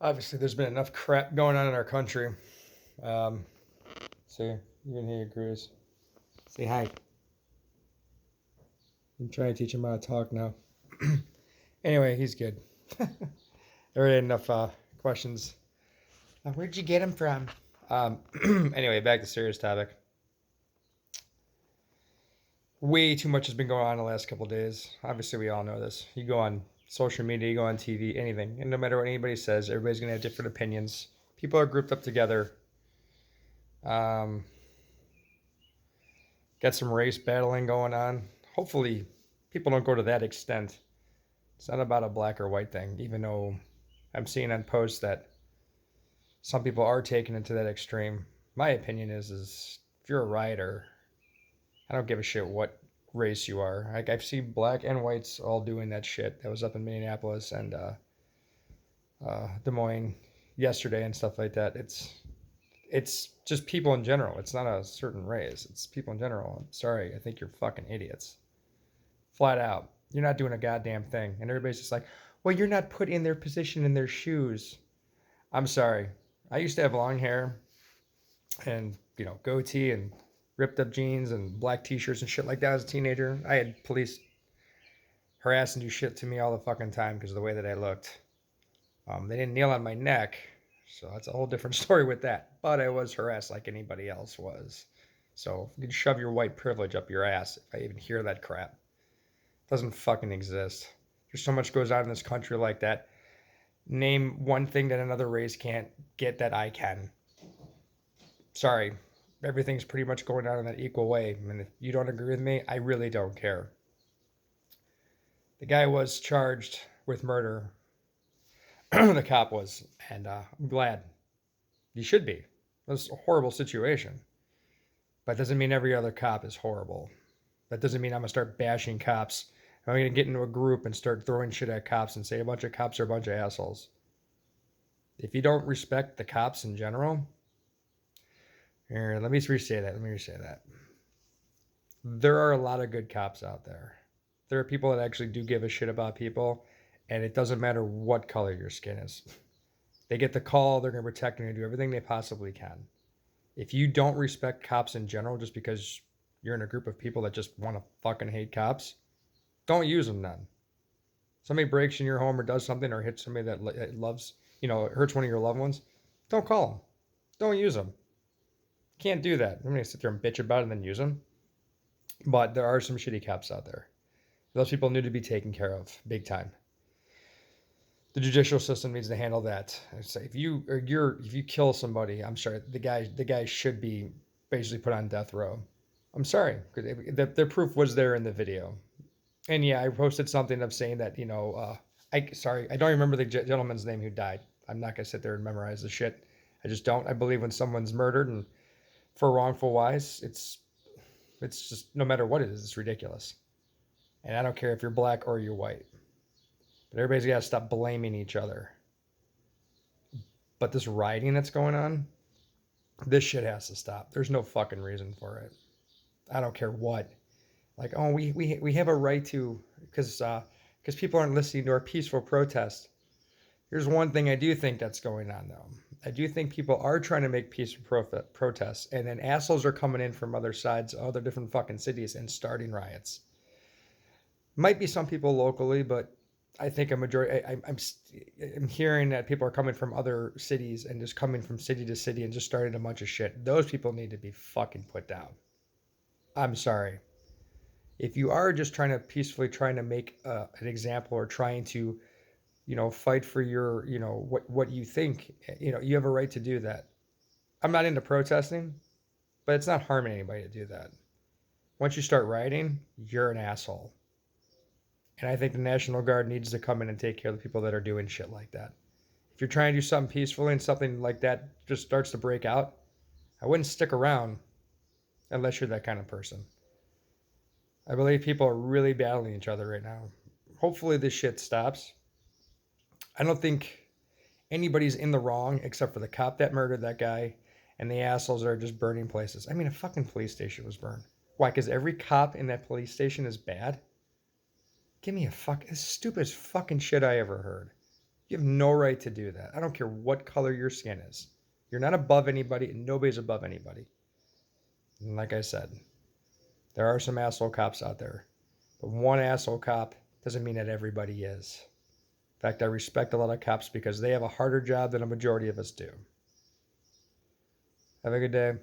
Obviously, there's been enough crap going on in our country. Um, see, even he agrees. Say hi. I'm trying to teach him how to talk now. Anyway, he's good. Already enough questions. Where'd you get him from? Anyway, back to serious topic. Way too much has been going on the last couple of days. Obviously, we all know this. You go on social media, you go on TV, anything, and no matter what anybody says, everybody's gonna have different opinions. People are grouped up together. Um, got some race battling going on. Hopefully, people don't go to that extent. It's not about a black or white thing, even though I'm seeing on posts that some people are taking it to that extreme. My opinion is if you're a rioter, I don't give a shit what race you are. Like I've seen black and whites all doing that shit. That was up in Minneapolis and Des Moines yesterday and stuff like that. It's just people in general. It's not a certain race. It's people in general. I'm sorry. I think you're fucking idiots. Flat out. You're not doing a goddamn thing. And everybody's just like, well, you're not put in their position in their shoes. I'm sorry. I used to have long hair and, goatee and ripped up jeans and black t-shirts and shit like that as a teenager. I had police harass and do shit to me all the fucking time because of the way that I looked. They didn't kneel on my neck, so that's a whole different story with that. But I was harassed like anybody else was. So you can shove your white privilege up your ass if I even hear that crap. It doesn't fucking exist. There's so much goes on in this country like that. Name one thing that another race can't get that I can. Sorry. Everything's pretty much going on in that equal way. I mean, if you don't agree with me, I really don't care. The guy was charged with murder. The cop was, and I'm glad. He should be. It was a horrible situation. But it doesn't mean every other cop is horrible. That doesn't mean I'm going to start bashing cops. I'm going to get into a group and start throwing shit at cops and say a bunch of cops are a bunch of assholes. If you don't respect the cops in general, here, let me re-say that. There are a lot of good cops out there. There are people that actually do give a shit about people, and it doesn't matter what color your skin is. They get the call, they're going to protect you and do everything they possibly can. If you don't respect cops in general just because you're in a group of people that just want to fucking hate cops, don't use them then. Somebody breaks in your home or does something or hits somebody that loves, hurts one of your loved ones, don't call them. Don't use them. Can't do that. I'm going to sit there and bitch about it and then use them. But there are some shitty cops out there. Those people need to be taken care of big time. The judicial system needs to handle that. So if you kill somebody, I'm sorry, the guy should be basically put on death row. I'm sorry, because the proof was there in the video. And yeah, I posted something of saying that I don't remember the gentleman's name who died. I'm not gonna sit there and memorize the shit. I just don't. I believe when someone's murdered and for wrongful wise, it's just no matter what it is, it's ridiculous. And I don't care if you're black or you're white. But everybody's got to stop blaming each other. But this rioting that's going on, this shit has to stop. There's no fucking reason for it. I don't care what. Like, oh, we have a right to, because people aren't listening to our peaceful protest. Here's one thing I do think that's going on, though. I do think people are trying to make peaceful protests, and then assholes are coming in from other sides, other different fucking cities, and starting riots. Might be some people locally, but I think a majority. I'm hearing that people are coming from other cities and just coming from city to city and just starting a bunch of shit. Those people need to be fucking put down. I'm sorry. If you are just trying to make an example or trying to, fight for your, what you think, you have a right to do that. I'm not into protesting, but it's not harming anybody to do that. Once you start rioting, you're an asshole. And I think the National Guard needs to come in and take care of the people that are doing shit like that. If you're trying to do something peacefully and something like that just starts to break out, I wouldn't stick around unless you're that kind of person. I believe people are really battling each other right now. Hopefully this shit stops. I don't think anybody's in the wrong except for the cop that murdered that guy and the assholes that are just burning places. I mean, a fucking police station was burned. Why? Because every cop in that police station is bad? Give me a fuck. It's the stupidest fucking shit I ever heard. You have no right to do that. I don't care what color your skin is. You're not above anybody, and nobody's above anybody. And like I said, there are some asshole cops out there. But one asshole cop doesn't mean that everybody is. In fact, I respect a lot of cops because they have a harder job than a majority of us do. Have a good day.